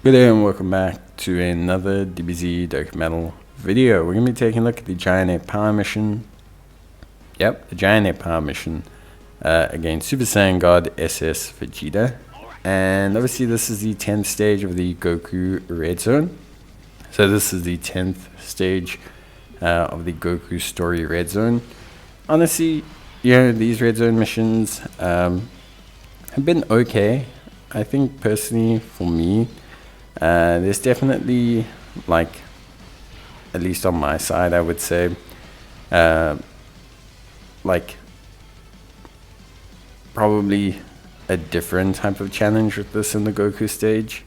Good day and welcome back to another DBZ Dokkan video. We're going to be taking a look at the Giant Ape Power mission. Yep, the Giant Ape Power mission against Super Saiyan God SS Vegeta. And obviously this is the 10th stage of the Goku Red Zone. So this is the 10th stage of the Goku story Red Zone. Honestly, these Red Zone missions have been okay. I think personally for me, there's definitely, like, at least on my side, I would say, like, probably a different type of challenge with this in the Goku stage.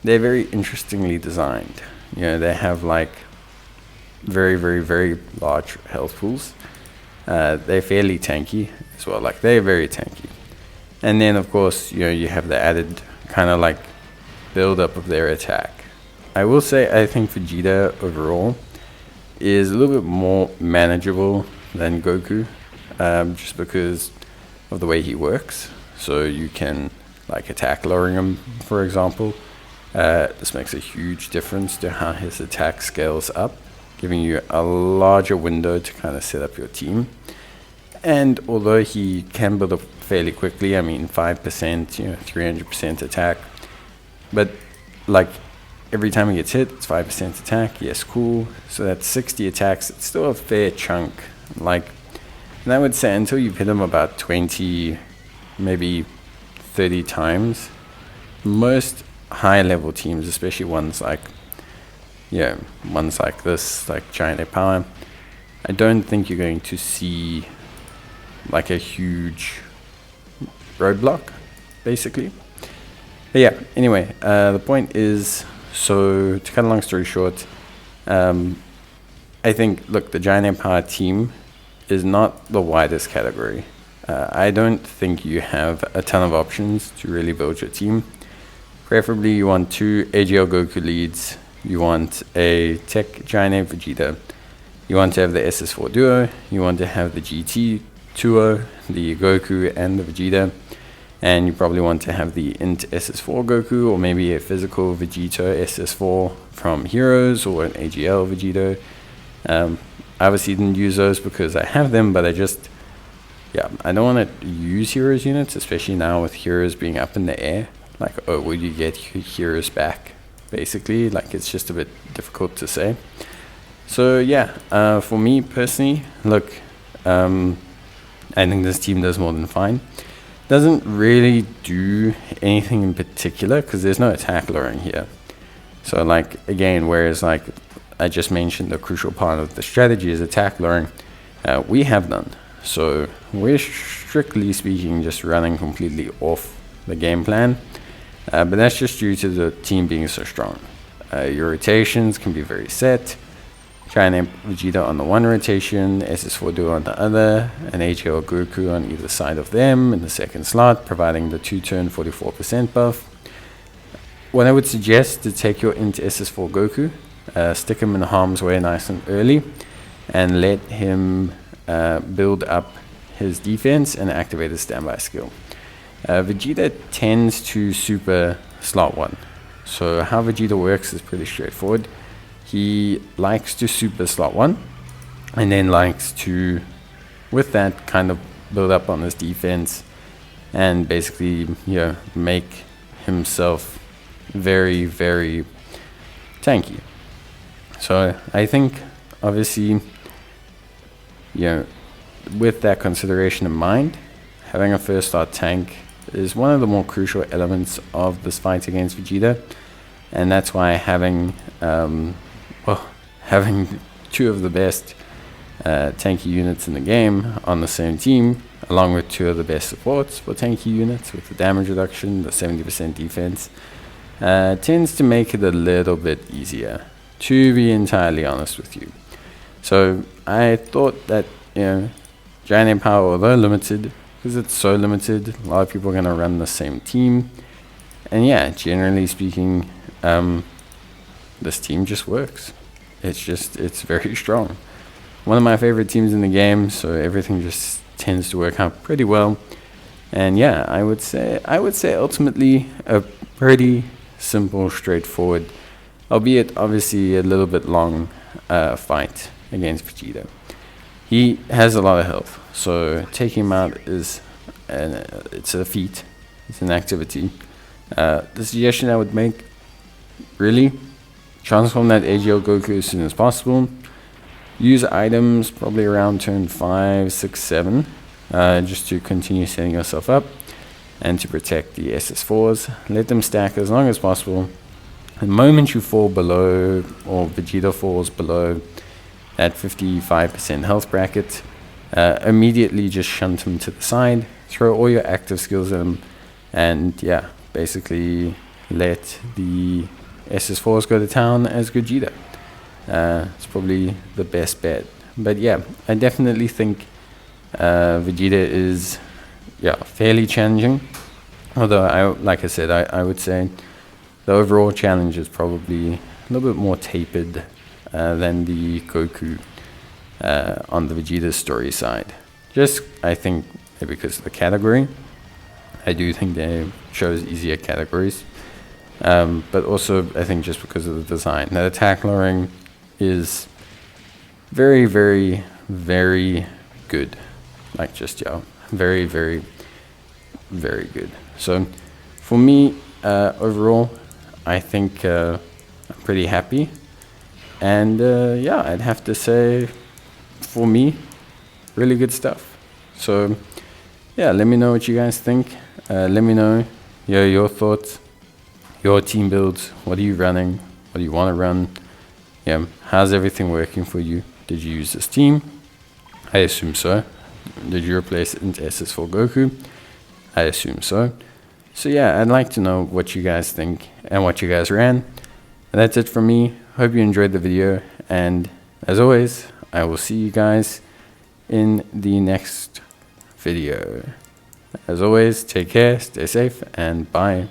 They're very interestingly designed. They have, like, very, very, very large health pools. They're fairly tanky as well. Like, they're very tanky. And then, of course, you have the added kind of, like, build up of their attack. I will say I think Vegeta overall is a little bit more manageable than Goku, just because of the way he works. So you can, like, attack lowering him, for example. This makes a huge difference to how his attack scales up, giving you a larger window to kind of set up your team. And although he can build up fairly quickly, I mean 5%, 300% attack, but like every time he gets hit, it's 5% attack. Yes, cool. So that's 60 attacks. It's still a fair chunk. Like, and I would say until you've hit him about 20, maybe 30 times, most high level teams, especially ones like, ones like this, like Giant Ape Power, I don't think you're going to see like a huge roadblock, basically. But yeah, anyway, the point is, so to cut a long story short, I think, look, the Giant Ape Power team is not the widest category. I don't think you have a ton of options to really build your team. Preferably you want 2 AGL Goku leads, you want a Tech Giant Ape Vegeta, you want to have the SS4 duo, you want to have the GT duo, the Goku and the Vegeta, and you probably want to have the Int SS4 Goku, or maybe a physical Vegeta SS4 from Heroes, or an AGL Vegeta. I obviously didn't use those because I have them, but I don't want to use Heroes units, especially now with Heroes being up in the air. Like, oh, will you get Heroes back? Basically, like, it's just a bit difficult to say. So yeah, for me personally, look, I think this team does more than fine. Doesn't really do anything in particular because there's no attack lowering here. So, like, again, whereas, like, I just mentioned the crucial part of the strategy is attack lowering, we have none. So we're strictly speaking just running completely off the game plan, but that's just due to the team being so strong. Your rotations can be very set. Giant Ape Vegeta on the one rotation, SS4 Duo on the other, an AGL Goku on either side of them in the second slot, providing the 2-turn 44% buff. What I would suggest to take your Int SS4 Goku, stick him in harm's way nice and early, and let him build up his defense and activate his standby skill. Vegeta tends to super slot 1. So how Vegeta works is pretty straightforward. He likes to super slot 1, and then likes to, with that, kind of build up on his defense and basically, make himself very, very tanky. So I think, obviously, with that consideration in mind, having a first slot tank is one of the more crucial elements of this fight against Vegeta, and that's why having having 2 of the best tanky units in the game on the same team, along with 2 of the best supports for tanky units with the damage reduction, the 70% defense, tends to make it a little bit easier, to be entirely honest with you. So I thought that, Giant Ape Power, although limited, because it's so limited, a lot of people are going to run the same team. And yeah, generally speaking, this team just works. It's very strong. One of my favorite teams in the game, so everything just tends to work out pretty well. And yeah, I would say ultimately a pretty simple, straightforward, albeit obviously a little bit long fight against Vegeta. He has a lot of health, so taking him out is it's a feat, it's an activity. The suggestion I would make, really, transform that AGL Goku as soon as possible. Use items probably around turn 5, 6, 7, just to continue setting yourself up and to protect the SS4s. Let them stack as long as possible. The moment you fall below, or Vegeta falls below that 55% health bracket, immediately just shunt him to the side, throw all your active skills at him, and yeah, basically let the SS4s go to town as Gogeta. It's probably the best bet. But yeah, I definitely think Vegeta is fairly challenging. Although, like I said, I would say the overall challenge is probably a little bit more tapered than the Goku on the Vegeta story side. Just, I think, because of the category. I do think they chose easier categories. But also, I think just because of the design. That attack lowering is very, very, very good. Like just, very, very, very good. So, for me, overall, I think I'm pretty happy. And I'd have to say, for me, really good stuff. So, yeah, let me know what you guys think. Let me know your thoughts, your team builds. What are you running? What do you want to run? Yeah, how's everything working for you? Did you use this team? I assume so. Did you replace it into SS4 Goku? I assume so. So yeah, I'd like to know what you guys think and what you guys ran. And that's it from me. Hope you enjoyed the video. And as always, I will see you guys in the next video. As always, take care, stay safe, and bye.